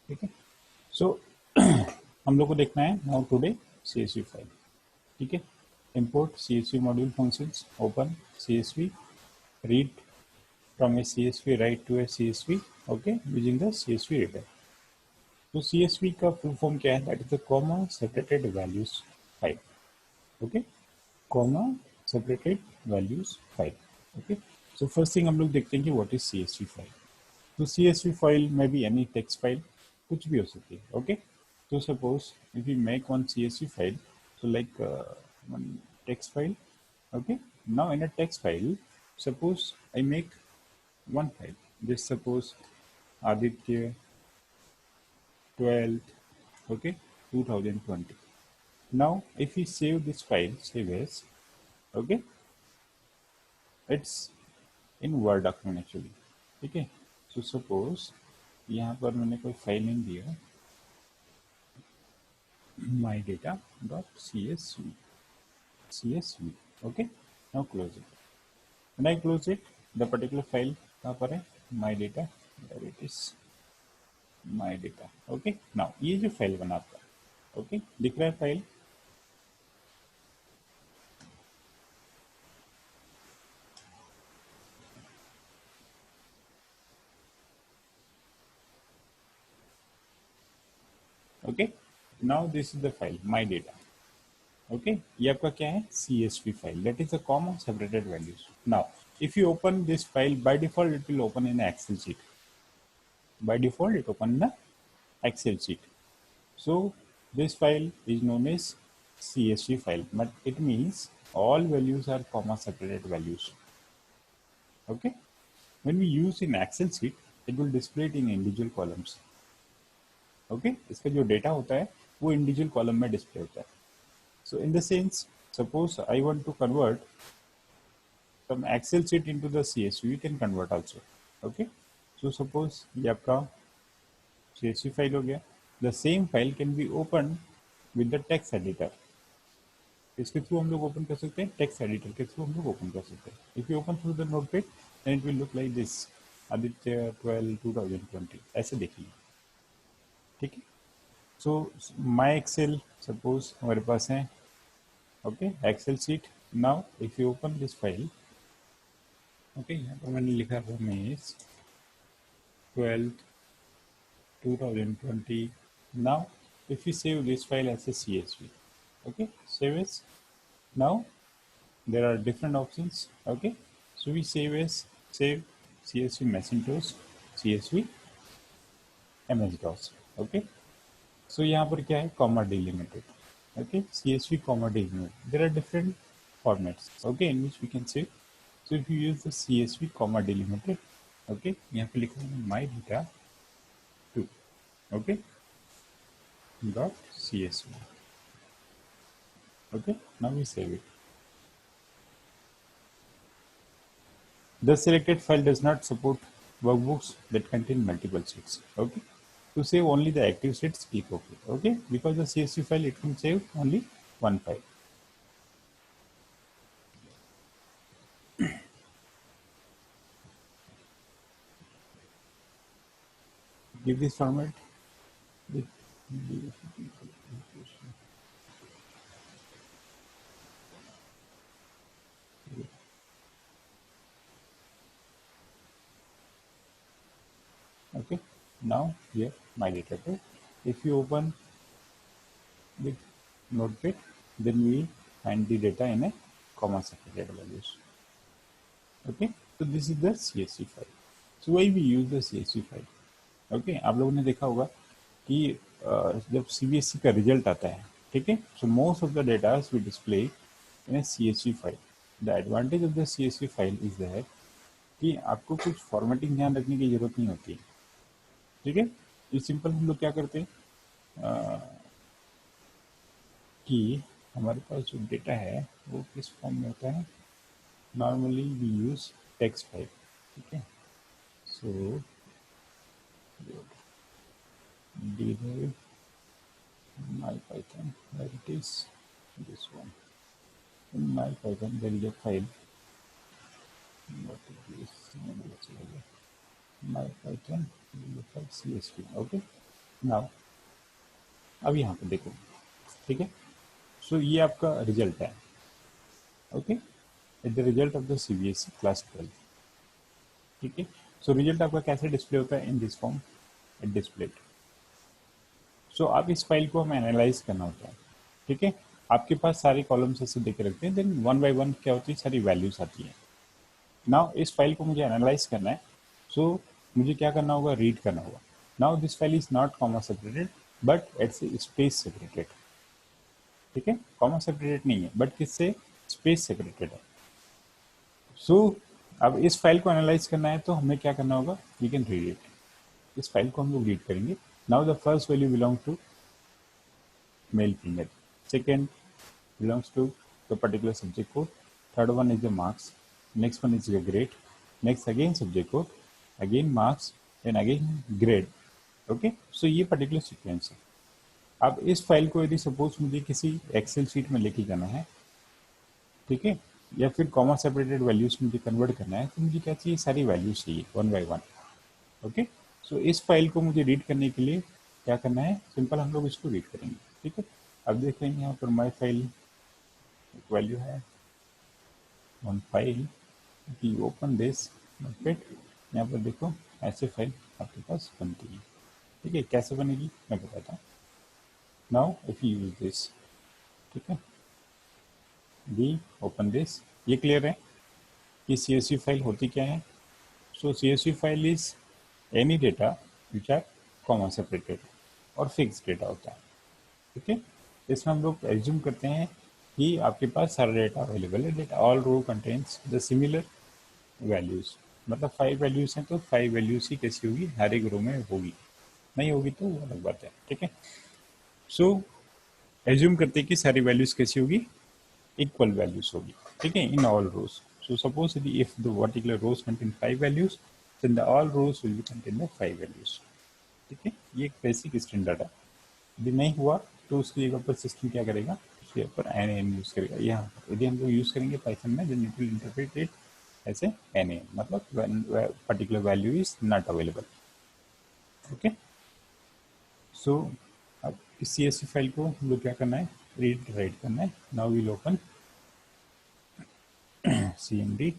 ठीक है। सो हम लोग को देखना है नाउ टुडे CSV फाइल। ठीक है। Import CSV module functions, open CSV, read from a CSV, write to a CSV, okay, using the CSV reader. तो CSV का फुल फॉर्म क्या है? That is the comma separated values file. Okay, comma separated values file. Okay, so first thing हम लोग देखते हैं कि what is CSV file. तो CSV फाइल में भी एनी टेक्स्ट फाइल, कुछ भी हो सकती है। Okay, so suppose if we make one CSV file, so like one text file. Okay, now in a text file, suppose I make one file, just suppose Aditya 12th, okay, 2020. Now if we save this file, save as, okay, it's in Word document actually. ठीक है, so suppose यहाँ पर मैंने कोई file नहीं दिया, my data.csv, okay, now close it. When I close it, the particular file कहाँ पर है? My data, there it is, my data. Okay, now ये जो फाइल बना आपका, okay, दिख रहा है file? Okay, now this is the file, my data. Okay, ये आपका क्या है? CSV file. That is the comma separated values. Now, if you open this file, by default it will open in an Excel sheet. By default, it open in the Excel sheet. So this file is known as CSV file, but it means all values are comma separated values. Okay, when we use in Excel sheet, it will display it in individual columns. Okay, इसका जो data होता है वो individual column में display होता है. So in the sense, suppose I want to convert from Excel sheet into the CSV, you can convert also. Okay, so suppose ये आपका CSV फाइल हो गया. The same file can be opened with the text editor. इसके through हम लोग open कर सकते हैं, टेक्स्ट एडिटर के थ्रू हम लोग ओपन कर सकते हैं. If you open through the notepad then it will look like this, Aditya 12 2020, ऐसे देखिए. ठीक है, सो माई एक्सेल सपोज हमारे पास है. Okay, excel sheet. Now if you open this file, okay, यहाँ पर मैंने लिखा Ramesh 12 2020. Now if you save this file as a CSV, okay, save as. Now there are different options. Okay, so we save CSV Macintosh, CSV MS DOS. Okay, so यहाँ पर क्या है? comma delimited. Okay, CSV comma delimited. There are different formats, okay, in which we can save. So if you use the CSV comma delimited, okay, यहाँ पे लिखा है my data 2, okay, dot CSV. Okay, now we save it. The selected file does not support workbooks that contain multiple sheets. Okay. To save only the active sheets, click OK. Okay. Because the CSV file, it can save only one file. Give this format. Okay. Now here my data table. If you open with Notepad, then we find the data in a comma separated values. Okay. So this is the CSV file. So why we use the CSV file? Okay. आप लोगों ने देखा होगा कि जब CBSE का result आता है, ठीक है, so most of the data we display in a CSV file. The advantage of the CSV file is that कि आपको कुछ फॉर्मेटिंग ध्यान रखने की जरूरत नहीं होती है. ठीक है, ये सिंपल हम लोग क्या करते हैं कि हमारे पास जो डेटा है वो किस फॉर्म में होता है. Normally we use text file. ठीक है, सो derived MyPython, where it is this one. In MyPython there is a file. What is this? MyPython file CSV. Okay. Now अब यहाँ पे देखो, ठीक है. सो ये आपका रिजल्ट है. Okay, it the result of the CBSE class 12. ठीक है. सो रिजल्ट आपका कैसे डिस्प्ले होता है? In this form it displayed. So आप इस फाइल को हमें एनालाइज करना होता है. ठीक है. आपके पास सारे कॉलम्स ऐसे देके रखते हैं, देन वन बाय वन क्या होती है, सारी वैल्यूज आती है. नाउ इस फाइल को मुझे एनालाइज करना है. सो मुझे क्या करना होगा? रीड करना होगा. Now this file is not comma separated but it's space separated. ठीक है, कॉमा सेपरेटेड नहीं है बट किससे? स्पेस सेपरेटेड है. सो अब इस फाइल को एनालाइज करना है तो हमें क्या करना होगा? We can read it. इस फाइल को हम लोग रीड करेंगे. Now the first value belong to male female, second belongs to the particular subject code, third one is the marks, next one is the grade, next again subject code, again marks, then again grade. Okay, so ये particular sequence है. अब इस file को यदि suppose मुझे किसी Excel sheet में लेके जाना है, ठीक है, या फिर कॉमा सेपरेटेड वैल्यूज मुझे कन्वर्ट करना है, तो मुझे क्या चाहिए? सारी वैल्यूज चाहिए one by one. Okay, so इस फाइल को मुझे रीड करने के लिए क्या करना है? सिंपल हम लोग इसको रीड करेंगे. ठीक है. अब देख लेंगे यहाँ पर माई फाइल एक वैल्यू है वन फाइल. कि ओपन दिस फिट, यहाँ पर देखो ऐसे फाइल आपके पास बनती है. ठीक है, कैसे बनेगी मैं बताता हूँ. Now if you use this, ठीक है, वी ओपन दिस. ये क्लियर है कि CSV फाइल होती क्या है? सो CSV file is any data which R comma separated और फिक्स डेटा होता है. ठीक है, इसमें हम लोग एज्यूम करते हैं कि आपके पास सारा डेटा अवेलेबल है. Data all row contains the similar values. मतलब 5 वैल्यूज हैं तो 5 वैल्यूज ही कैसी होगी? हर एक रो में होगी. नहीं होगी तो वो अलग बात है. ठीक है. सो एज्यूम करते हैं कि सारी वैल्यूज कैसी होगी? इक्वल वैल्यूज होगी. ठीक है, in all rows. So suppose if the particular rows contain 5 values, then the all rows will be contain the 5 values. ठीक है, ये एक बेसिक स्टैंडर्ड है. यदि नहीं हुआ तो उसकी जगह पर सिस्टम क्या करेगा? उसके ऊपर NaN यूज करेगा. यहाँ यदि हम लोग यूज करेंगे पाइथन में, then it will interpret it ऐसे NaN, मतलब particular value is not available. Okay, so अब इस CSV फाइल को हम लोग क्या करना है? रीड राइट करना है. Now will open cmd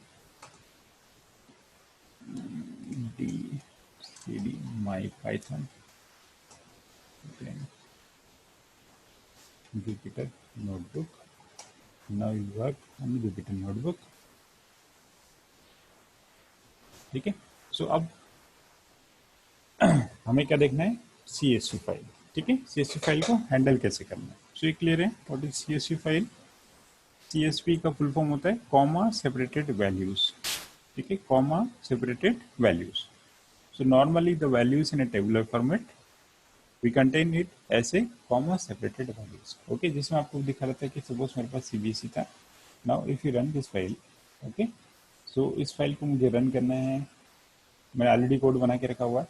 cd mypython, then Jupyter notebook. Now you work on Jupyter notebook. ठीक है. सो अब हमें क्या देखना है? CSV file. ठीक है, CSV फाइल को हैंडल कैसे करना है. सो ये क्लियर है what is CSV file. CSV का फुल फॉर्म होता है कॉमा सेपरेटेड वैल्यूज. ठीक है, comma separated values. So normally the values in a tabular format we contain it ऐसे कॉमा सेपरेटेड वैल्यूज. ओके, जिसमें आपको दिखा रहा था कि सपोज मेरे पास CBSE था. Now if you run this file, okay, so इस फाइल को मुझे रन करना है. मैंने ऑलरेडी कोड बना के रखा हुआ है.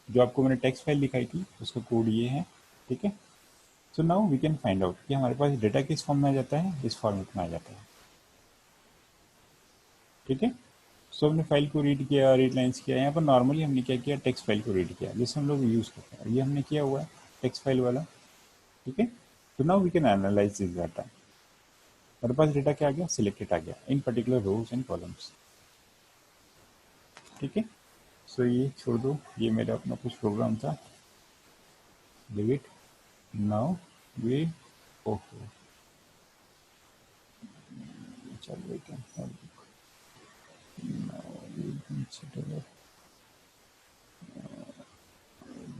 जो आपको मैंने टेक्स्ट फाइल दिखाई थी उसका कोड ये है. ठीक है. So now we can find out कि हमारे पास डेटा किस फॉर्म में आ जाता है? इस फॉर्मेट में आ जाता है. ठीक है. सो हमने फाइल को रीड किया, रीड लाइन्स किया. यहाँ पर नॉर्मली हमने क्या किया? टेक्स्ट फाइल को रीड किया, जिसे हम लोग यूज़ करते हैं. ये हमने किया हुआ है टेक्स्ट फाइल वाला. ठीक है. तो now we can analyze this data. हमारे पास डेटा क्या आ गया? सिलेक्टेड आ गया in particular rows and columns. ठीक है. सो ये छोड़ दो, ये मेरा अपना कुछ प्रोग्राम था. Leave it. Now we okay, चलो we can now we consider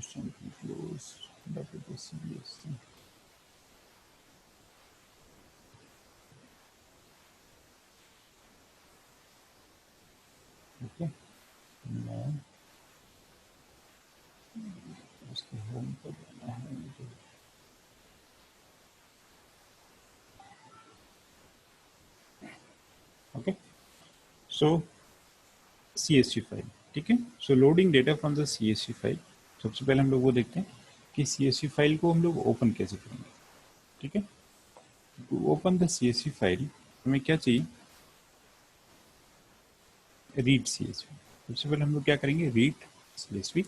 something close that is the CBS thing. Okay, now उसके होम पर जाना है मुझे. Okay, so CSV file. ठीक है. So loading data from the CSV file. सबसे पहले हम लोग वो देखते हैं कि CSV फाइल को हम लोग ओपन कैसे करेंगे। ठीक है, to open the CSV file हमें क्या चाहिए, रीड CSV। सबसे पहले हम लोग क्या करेंगे, रीड CSV।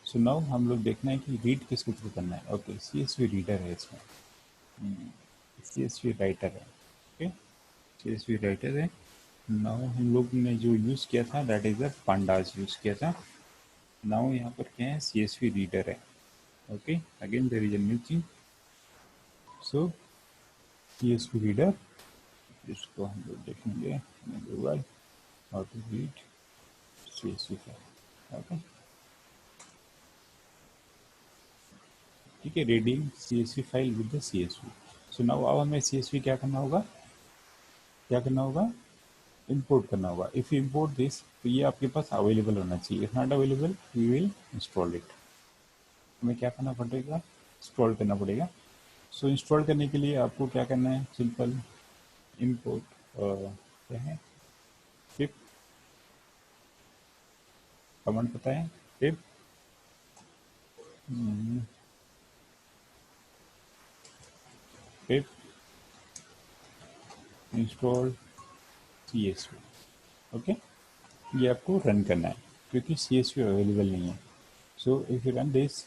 सो नाउ हम लोग देखना है कि रीड किसके थ्रू करना है। ओके, CSV रीडर है इसमें, CSV राइटर है। ओके, CSV राइटर है। नाउ हम लोग ने जो यूज़ किया था that is the pandas use किया था। नाउ यहाँ पर क्या है, CSV रीडर है। Okay, again there is a new thing. So CSV reader, इसको हम लोग देखेंगे how to read CSV file. Okay, ठीक है, reading CSV file with the CSV। So now अब हमें CSV क्या करना होगा, क्या करना होगा, इंपोर्ट करना होगा। इफ़ यू इंपोर्ट दिस, तो ये आपके पास अवेलेबल होना चाहिए। If not available we will install it. हमें क्या करना पड़ेगा, इंस्टॉल करना पड़ेगा। सो इंस्टॉल करने के लिए आपको क्या करना है, सिंपल इंपोर्ट क्या है, पिप कमांड पता है, पिप पिप इंस्टॉल CSV। ओके, ये आपको रन करना है क्योंकि CSV अवेलेबल नहीं है। सो इफ यू रन दिस,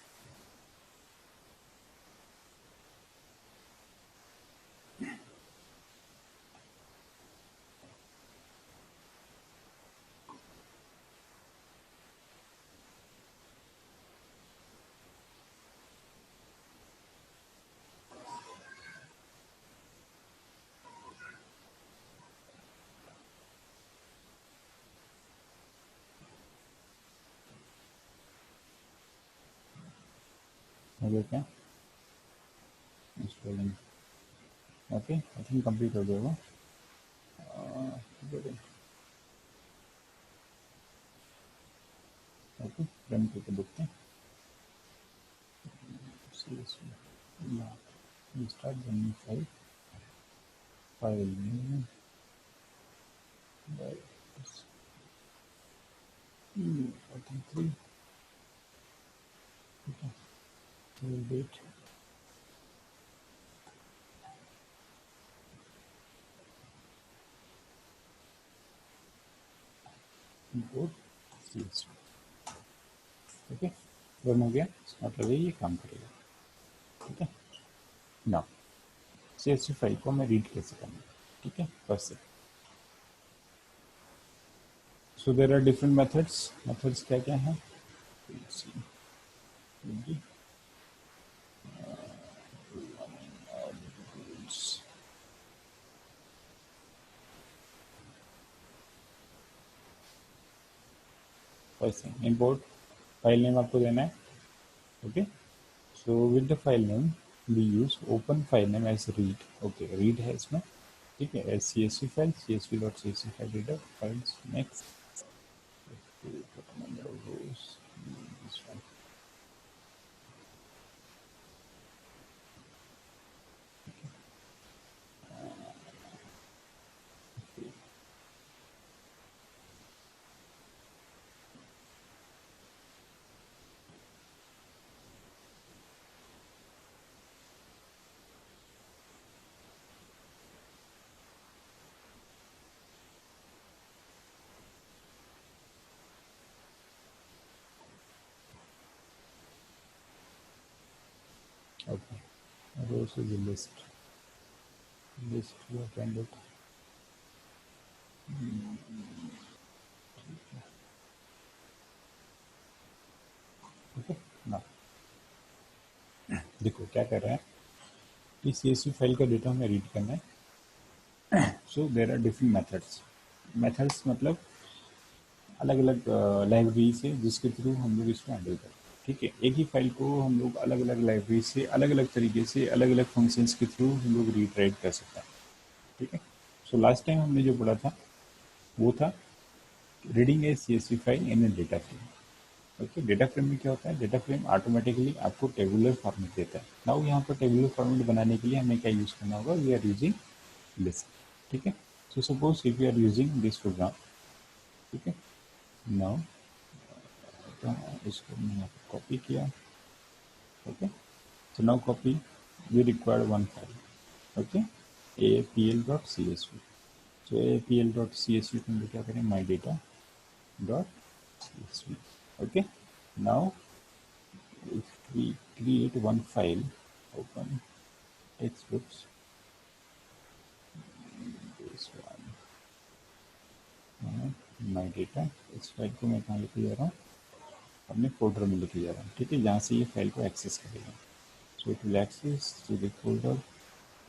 हो गया क्या, installing. Okay, I think complete हो जाएगा। ओके, रन करके देखते हैं। CSV, yeah, start the new file, file name, I think 3, okay, till date, import CSV। Okay, run हो गया, मतलब ये काम करेगा। ठीक है, नाउ CSV फाइल को हमें रीड कैसे करना है। ठीक है, first, so there are different methods. Methods क्या क्या हैं, first thing import file name आपको देना है। Okay, so with the file name we use open file name as read. Okay, read है इसमें। ठीक है, as CSV file, CSV.csv file reader files. Next, number of rows, this one। Okay, rows is a list you have handled। Okay, ना देखो क्या कर रहा है कि CSV फाइल का डेटा हमें रीड करना है। So there are different methods. Methods मतलब अलग अलग लाइब्रेरी से जिसके थ्रू हम लोग इसको हैंडल करें। ठीक है, एक ही फाइल को हम लोग अलग अलग लाइब्रेरी से अलग अलग तरीके से अलग अलग फंक्शंस के थ्रू हम लोग रीड राइट कर सकते हैं। ठीक है, सो लास्ट टाइम हमने जो पढ़ा था वो था reading A CSV file in A data frame. Okay, data frame में क्या होता है, डेटा फ्रेम ऑटोमेटिकली आपको टेबुलर फॉर्मेट देता है। नाउ यहाँ पर टेबुलर फॉर्मेट बनाने के लिए हमें क्या यूज़ करना होगा, वी आर यूजिंग लिस्ट। ठीक है, so suppose if you are using this program. ठीक है, नाउ तो इसको मैंने कॉपी किया, Okay, so now copy. We require one file. Okay, apl.csv. So apl.csv को हम लोग क्या करें, my data.csv. Okay, now if we create one file, open textbooks, this one, my data. इस फाइल को मैं कहाँ लेके जा रहा हूँ, अपने फोल्डर में लेके जा रहा हूँ, ठीक है, जहाँ से ये फाइल को एक्सेस करेगा. So it will access to the folder,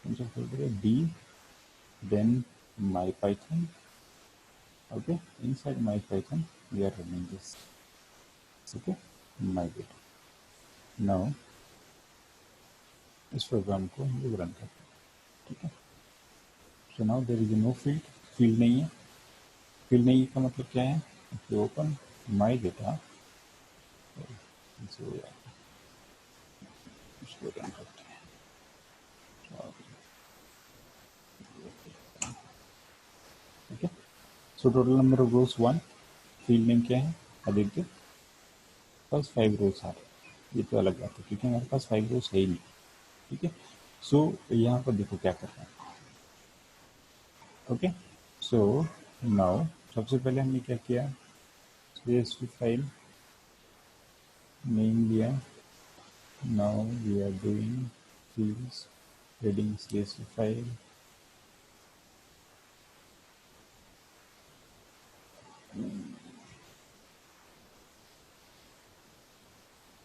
कौन सा फोल्डर है, D, then my python. Okay, inside my Python we are running this. Okay, my data. Now इस प्रोग्राम को हम लोग रन करते हैं, ठीक है. So now there is no field. Field नहीं है. फील्ड नहीं का मतलब क्या है, कि ओपन माई डेटा, इसको रन करते हैं. ठीक है. So total number of rows 1. Field name क्या है, आदित्य. पास 5 रोज आ रहे, ये तो अलग बात है, क्योंकि हमारे पास 5 रोज है ही नहीं. ठीक है. सो यहाँ पर देखो क्या करना है. ओके, सो नाउ सबसे पहले हमने क्या किया, CSV फाइल नेम लिया. Now we are doing fields, reading CSV file.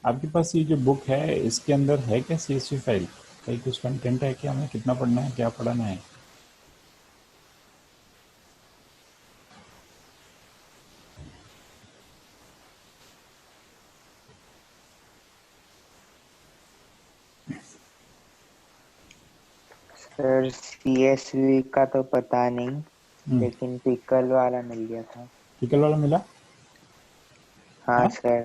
आपके पास ये जो बुक है इसके अंदर है क्या CSV फाइल, कहीं कुछ कंटेंट है क्या, हमें कितना पढ़ना है, क्या पढ़ना है. सर CSV का तो पता नहीं, लेकिन पिकल वाला मिल गया था. पिकल वाला मिला. हाँ हाँ, सर,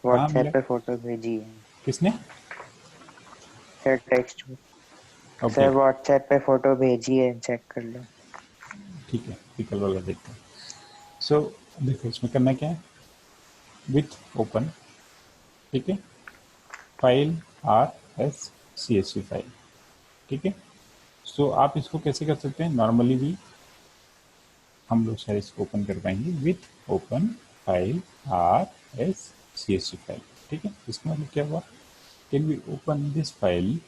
कहाँ मिला, व्हाट्सएप पे फोटो भेजी है किसने. Sir. Text okay, sir WhatsApp पे फोटो भेजी है, चेक कर लो. ठीक है, पिकल वाला देखते हैं. सो देखो इसमें करना क्या है, विथ ओपन, ठीक है, फाइल RSCSV फाइल. ठीक है. सो आप इसको कैसे कर सकते हैं, नॉर्मली भी हम लोग शायद इसको ओपन कर पाएंगे, with open file RSCSV file. ठीक है. इसका मतलब क्या हुआ, can we open this file.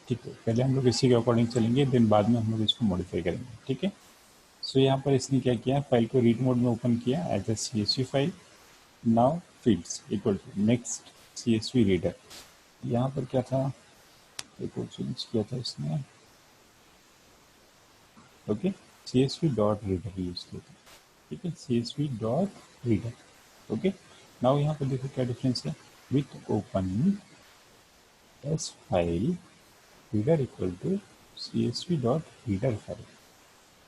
ठीक है, पहले हम लोग इसी के अकॉर्डिंग चलेंगे, देन बाद में हम लोग इसको मॉडिफाई करेंगे. ठीक है. सो यहाँ पर इसने क्या किया, फाइल को रीड मोड में ओपन किया as a CSV file. Now fields equal to next CSV reader. यहाँ पर क्या था, एक और चेंज किया था इसने. Okay, CSV dot reader use किया था. ठीक है, CSV dot reader. Okay. Now यहाँ पर देखो क्या डिफरेंस है, with open as file reader equal to CSV dot reader file.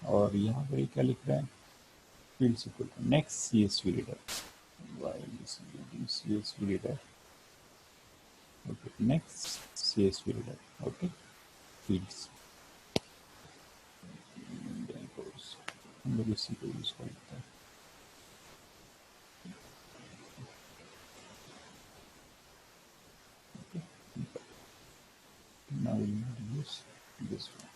और यहाँ पर क्या लिख रहा है, fields equal to next CSV reader. CSV reader. Okay, next CSV reader. Okay, fields हम लोग इसी को यूज करते हैं. Now we need to use this one.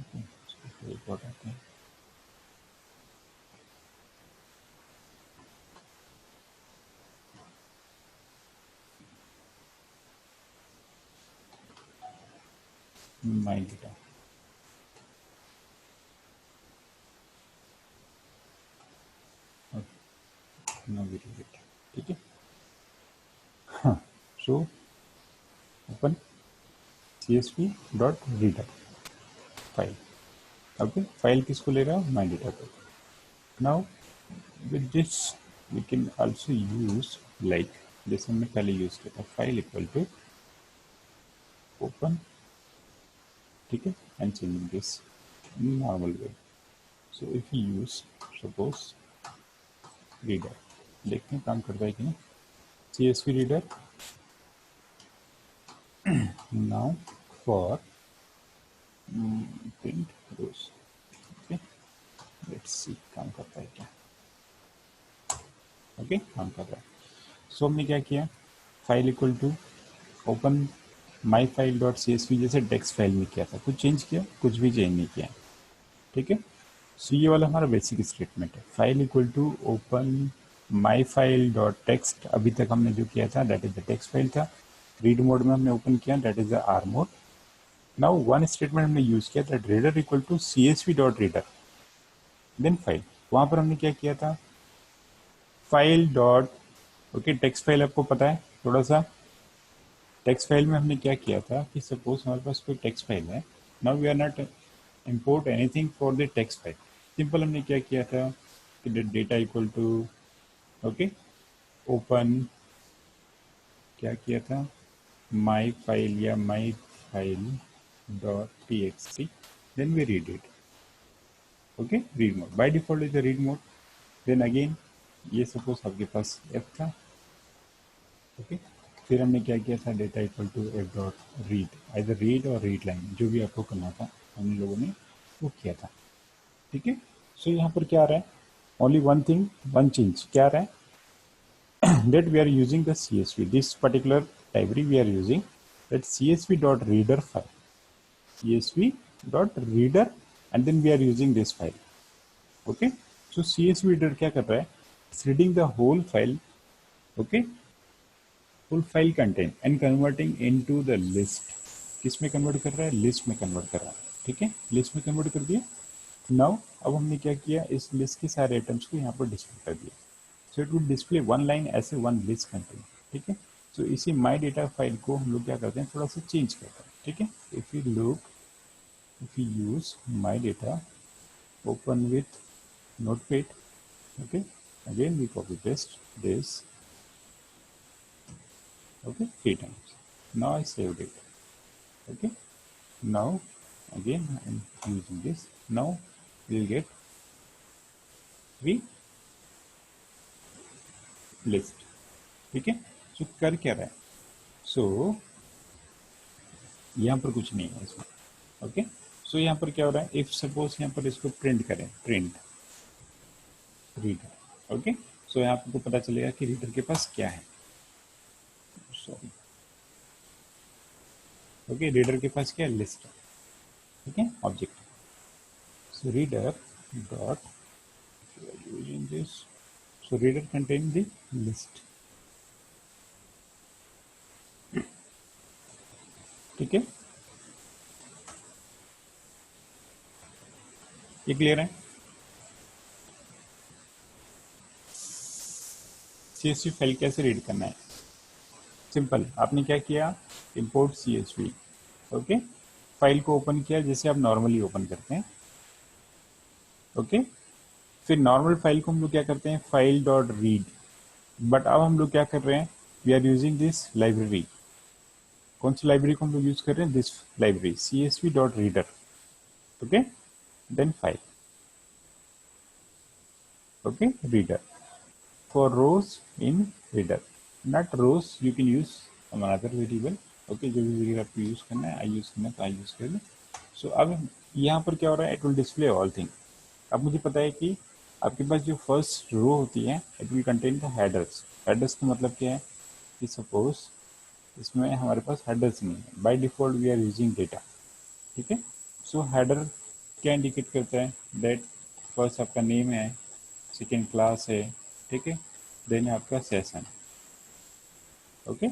Okay, so एक और आते हैं. My data. Okay, now we read it. ठीक है. हाँ, so open CSV dot reader file. Okay, file किसको ले रहा है, माई डेटा को. Now with this we can also use like, जैसे हमने पहले यूज किया था, फाइल इक्वल टू ओपन. ठीक है, and changing this in normal way. So if you use suppose reader, देखते हैं काम करता है कि नहीं. CSV reader. Now for print rows. Okay, let's see काम करता है क्या। ओके, काम कर रहा है। सो हमने क्या किया, file equal to open my file dot C S V, जैसे टेक्स्ट फाइल में किया था, कुछ चेंज किया, कुछ भी चेंज नहीं किया। ठीक है, सो ये वाला हमारा बेसिक स्टेटमेंट है। File equal to open my file dot text, अभी तक हमने जो किया था that is the text file था। रीड मोड में हमने ओपन किया, that is the R mode. Now one statement हमने यूज किया that reader equal to C S V dot reader, then file. वहां पर हमने क्या किया था, file dot, okay text file आपको पता है थोड़ा सा। टेक्स्ट फाइल में हमने क्या किया था कि सपोज हमारे पास कोई टेक्स्ट फाइल है, now we are not import anything for the text file। Simple हमने क्या किया था कि data equal to, okay open, क्या किया था, माई फाइल या my file dot T X T, then we read it. Okay, read mode by default is the read mode. Then again ये सपोज आपके पास एफ था। ओके, फिर हमने क्या किया था, data equal to F dot read, either read और रीड लाइन, जो भी आपको करना था हम लोगों ने वो किया था। ठीक है, सो यहाँ पर क्या आ रहा है, only one thing, one change क्या आ रहा है, that we are using the CSV, this particular library we are using that CSV dot reader file, CSV dot reader, and then we are using this file। okay, so CSV reader क्या कर रहा है, it's reading the whole file, okay, full file content and converting into the list। किस में convert कर रहा है, list में कन्वर्ट कर रहा है। ठीक है, लिस्ट में कन्वर्ट कर दिया। नाउ अब हमने क्या किया, इस लिस्ट के सारे आइटम्स को यहाँ पर डिस्प्ले कर दिया। सो it will display one line ऐसे वन लिस्ट कंटेंट। ठीक है, सो इसी माई डेटा फाइल को हम लोग क्या करते हैं, थोड़ा सा चेंज करते हैं। ठीक है, if you look, if you use my data open with notepad, okay, again we copy paste this, okay, 3 times। now I saved it। okay, now again I'm using this, now we'll get 3 list। ठीक है, सो कर क्या रहा है, सो यहाँ पर कुछ नहीं है इसमें। ओके, सो यहाँ पर क्या हो रहा है, इफ सपोज यहाँ पर इसको प्रिंट करें, प्रिंट रीडर। ओके, सो यहाँ आपको पता चलेगा कि रीडर के पास क्या है। सॉरी, ओके, रीडर के पास क्या है, लिस्ट है। ठीक है, object, so reader dot using this, so reader contain the list. ठीक है, ये क्लियर है। सीएसवी फाइल कैसे रीड करना है, सिंपल, आपने क्या किया, इंपोर्ट सीएसवी। ओके, फाइल को ओपन किया जैसे आप नॉर्मली ओपन करते हैं। ओके, फिर नॉर्मल फाइल को हम लोग क्या करते हैं, फाइल डॉट रीड, बट अब हम लोग क्या कर रहे हैं, we are using this library. कौन सी लाइब्रेरी को हम लोग यूज कर रहे हैं, this library C S V dot reader. Okay, then file, okay, reader for rows in reader, not rows, you can use another variable. Okay, जो भी वेरिएबल आपको यूज करना है, आई यूज करना है तो आई यूज कर लें। सो अब यहाँ पर क्या हो रहा है, it will display all thing. अब मुझे पता है कि आपके पास जो फर्स्ट रो होती है it will contain the headers. Headers का मतलब क्या है कि सपोज इसमें हमारे पास हेडर्स नहीं है, by default we are using data. ठीक है, सो हेडर क्या इंडिकेट करता है, दैट फर्स्ट आपका नेम है, सेकेंड क्लास है, ठीक है, देन आपका session. Okay,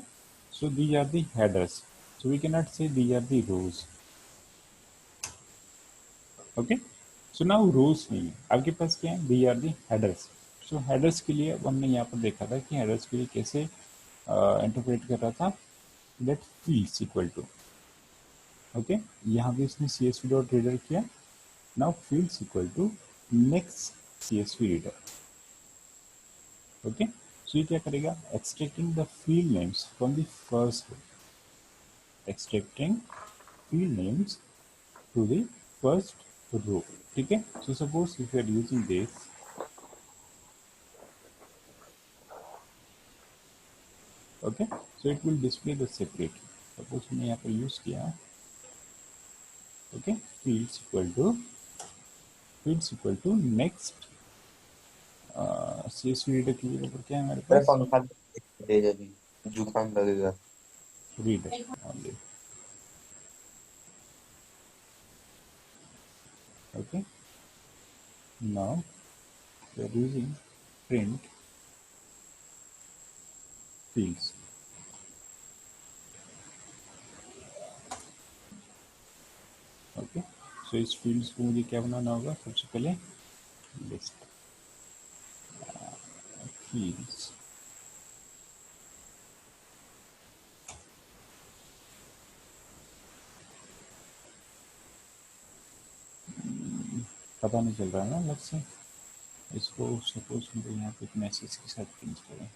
so these are the headers, so we can not say these are the rows. Okay, so now rows नहीं है आपके पास, क्या है, the are the headers. So headers के लिए अब हमने यहाँ पर देखा था कि हेडर्स के लिए कैसे इंटरप्रेट कर रहा था, that fields equal to, okay, यहाँ पे इसने C S V dot reader किया। Now fields equal to next C S V reader. Okay, so ये क्या करेगा, extracting the field names from the first row, extracting field names to the first row. ठीक है, so suppose if you are using this, okay, so it will display the separate. Suppose हमने यहाँ पर use किया Okay, fields equal to next CSV reader के ऊपर क्या है हमारे अरे पास, पंखा तेज अभी जुकाम लगेगा। Reader only. Okay, now we are using print fields. Okay, so इस fields को मुझे क्या बनाना होगा, सबसे पहले list fields. पता नहीं चल रहा है ना अलग से, इसको सपोज मुझे यहाँ पे एक मैसेज के साथ प्रिंट करें,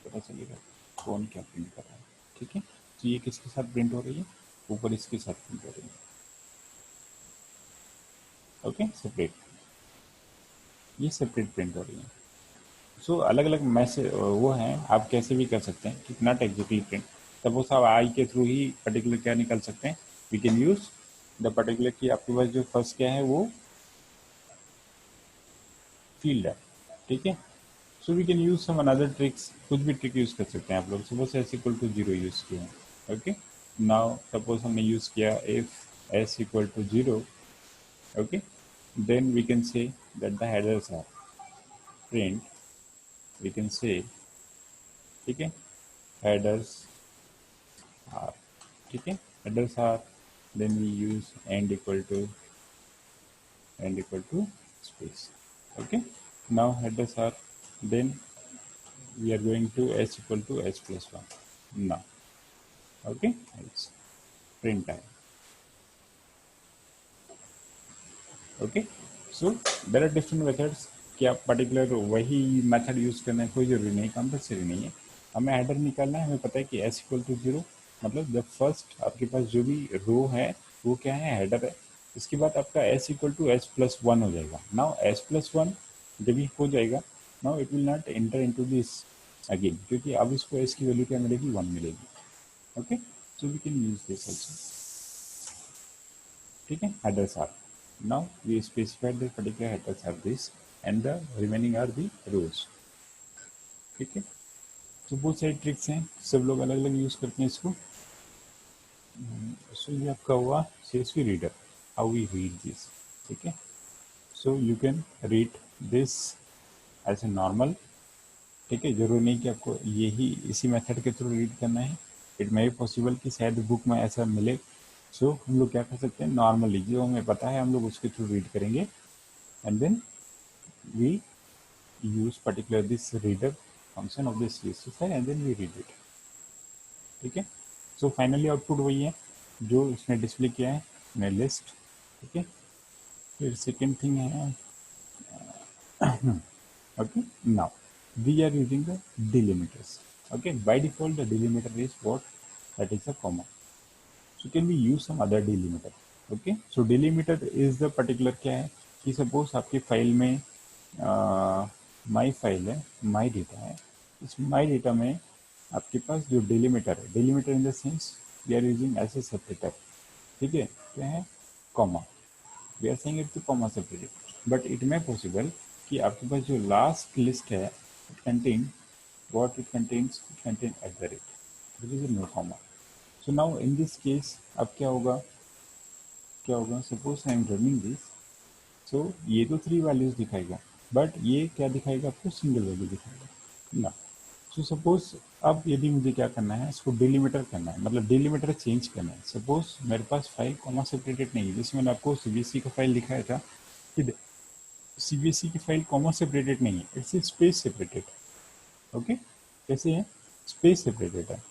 पता चलेगा कौन क्या प्रिंट कर रहा है। ठीक है, तो ये किसके साथ प्रिंट हो रही है, ऊपर इसके साथ प्रिंट हो रही है। ओके, सेपरेट, ये सेपरेट प्रिंट हो रही है। सो अलग अलग मैसेज वो हैं, आप कैसे भी कर सकते हैं, नॉट एग्जैक्टली प्रिंट। सपोज आप आई के थ्रू ही पर्टिकुलर क्या निकाल सकते हैं, we can use the particular की आपके पास जो फर्स्ट क्या है वो फील्ड है। ठीक है, so we can use some another tricks, कुछ भी ट्रिक यूज कर सकते हैं आप लोग। Suppose S equal to zero use किया है। ओके, नाउ सपोज हमने यूज किया if S equal to zero, okay, then we can say that the headers are print, we can say, ठीक है, हेडर्स आर, ठीक है, headers are, then we use and equal to space. Okay, now headers are, then we are going to s equal to s plus 1 now. Okay, it's print time. Okay, so there are different methods कि आप particular वही method use करना है, कोई जरूरी नहीं, compulsory नहीं है। हमें हेडर निकालना है, हमें पता है कि s इक्वल टू जीरो, मतलब जब फर्स्ट आपके पास जो भी रो है वो क्या है, हेडर है। इसके बाद आपका s equal to S plus one हो जाएगा। नाउ s प्लस वन जब भी हो जाएगा, now it will not enter into this again, क्योंकि अब इसको s की वैल्यू क्या मिलेगी, वन मिलेगी। Okay, so we can use this also. ठीक है, headers are, now we specified the particular headers are this and the remaining are the rows। ठीक है, तो बहुत सारी ट्रिक्स हैं, सब लोग अलग अलग यूज करते हैं इसको। सो ये आपका हुआ CSV reader, how we read this. ठीक है, so you can read this as a normal. ठीक है, जरूरी नहीं कि आपको यही इसी मेथड के थ्रू रीड करना है, इट मे बी पॉसिबल कि शायद बुक में ऐसा मिले। सो हम लोग क्या कर सकते हैं, नॉर्मली जो हमें पता है हम लोग उसके थ्रू रीड करेंगे, and then we use particular this reader function of this CSV file and then we read it। ठीक है, सो फाइनली आउटपुट वही है जो इसने डिस्प्ले किया है, मैं लिस्ट। ठीक है, फिर सेकेंड थिंग है, okay, now we are using the delimiters। okay, by default the delimiter is what, that is a comma, so can we use some other delimiter। okay, so delimiter is the particular क्या है कि suppose आपकी file में my file है, my data है, इस my data में आपके पास जो डिलीमीटर है, delimiter in the sense we are using as a separator. ठीक है, क्या है, comma, we are saying it to comma separated, but it may possible कि आपके पास जो लास्ट लिस्ट है it contain what it contains, it contain at the rate, which is a no comma। so now in this case अब क्या होगा, क्या होगा, suppose I am running this, so ये तो थ्री वैल्यूज दिखाएगा, बट ये क्या दिखाएगा आपको, सिंगल वैल्यू दिखाएगा ना। सो सपोज अब यदि मुझे क्या करना है, इसको डिलीमीटर करना है, मतलब डिलीमीटर चेंज करना है। सपोज मेरे पास फाइल कॉमा सेपरेटेड नहीं है, जैसे मैंने आपको सीबीएसई का फाइल दिखाया था कि सीबीएसई की फाइल कॉमा सेपरेटेड नहीं है, इट्स स्पेस सेपरेटेड। ओके, कैसे है, स्पेस सेपरेटेड है।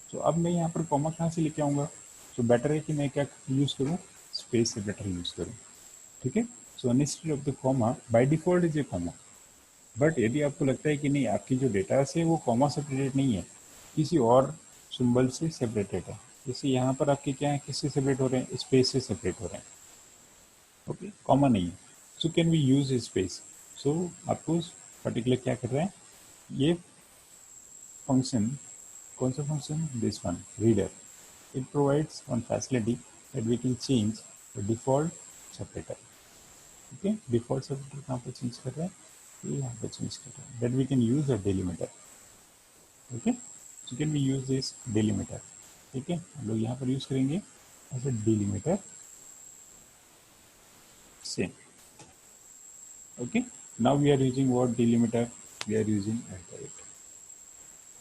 तो अब मैं यहाँ पर कॉमा कहाँ से लेके आऊँगा, तो बेटर है कि मैं क्या यूज़ करूँ, स्पेस सेपरेटर यूज़ करूँ। ठीक है, so instead of the comma bye default is a comma, but यदि आपको लगता है कि नहीं आपकी जो डेटा है वो कॉमा सेपरेटेड नहीं है, किसी और सिंबल से सेपरेटेड है, जैसे यहाँ पर आपके क्या है, किससे सेपरेट हो रहे हैं, स्पेस से सेपरेट हो रहे हैं। ओके, कॉमा नहीं है, so can we use space. So आपको पर्टिकुलर क्या कर रहे हैं, ये फंक्शन, कौन सा function, this one reader, it provides one facility that we can change the default separator. Okay, default separator कहाँ पे change कर रहे हैं, ये यहाँ पे change कर रहे हैं. That we can use a delimiter. Okay, so can we use this delimiter? ठीक है, हम लोग यहाँ पर यूज करेंगे as a delimiter. Same. Okay, now we are using what delimiter? We are using @.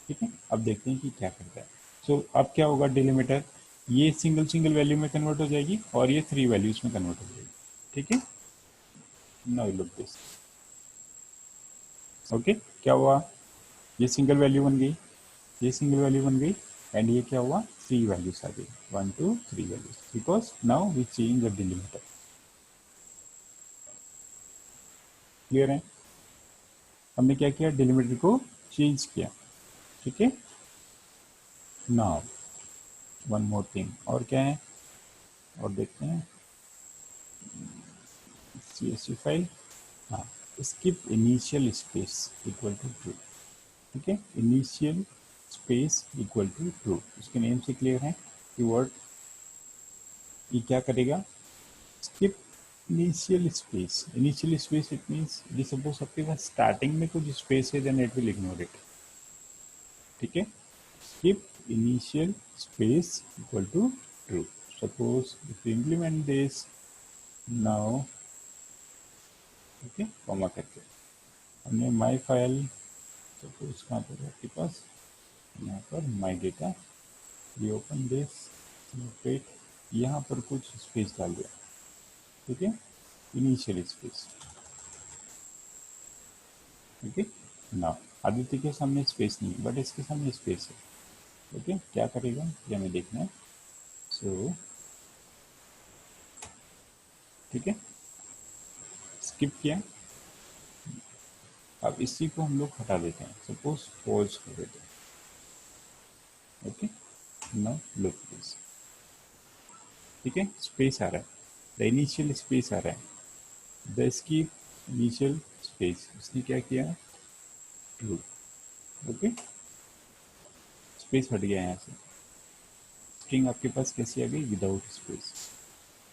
ठीक है, अब देखते हैं कि क्या करता है. सो अब क्या होगा, डिलीमीटर ये सिंगल वैल्यू में कन्वर्ट हो जाएगी और ये 3 वैल्यूज में कन्वर्ट हो जाएगी. ठीक है, नाउ लुक दिस. ओके, क्या हुआ, ये सिंगल वैल्यू बन गई, ये सिंगल वैल्यू बन गई, एंड ये क्या हुआ, 3 वैल्यूज आ गई, 1 2 3 values, because now we change the delimiter. Clear है, हमने क्या किया, डिलीमीटर को चेंज किया. ठीक है, नाउ वन मोर थिंग, और क्या है, और देखते हैं CSV फाइल. हाँ, skip initial space equal to true. ठीक है, initial space equal to true, इसके नेम से क्लियर है कि वर्ड ये क्या करेगा, skip initial space. Initial space it means ये सपोज आपके पास स्टार्टिंग में कुछ स्पेस है, then it will ignore it. ठीक है, skip initial space equal to true. Suppose if you implement this now, okay, comma करके हमने माई फाइल, सपोज कहाँ पर है आपके पास, यहाँ पर माई डेटा, ये ओपन दिस, वेट, यहाँ पर कुछ स्पेस डाल दिया. ठीक है, initial space. Okay, now Aditya के सामने स्पेस नहीं है, बट इसके सामने स्पेस है. ओके, क्या करेगा ये हमें देखना है. सो ठीक है, स्किप किया. अब इसी को हम लोग हटा देते हैं, सपोज पॉज कर देते हैं. Okay, now look this. ठीक है, स्पेस आ रहा है, द इनिशियल स्पेस आ रहा है, द स्किप इनिशियल स्पेस, इसने क्या किया, ट्रू. ओके, स्पेस हट गया यहाँ से, स्ट्रिंग आपके पास कैसी आ गई, without space.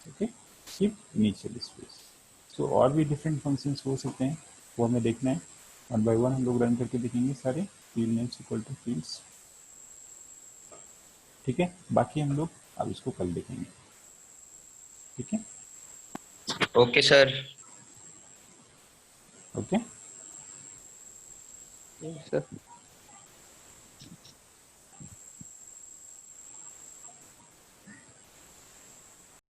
Okay, skip initial space. So और भी डिफरेंट फंक्शंस हो सकते हैं, वो हमें देखना है. 1 by 1 हम लोग रन करके देखेंगे सारे. Field names equal to fields. ठीक है, बाकी हम लोग अब इसको कल देखेंगे. ठीक है, ओके सर. ओके. सर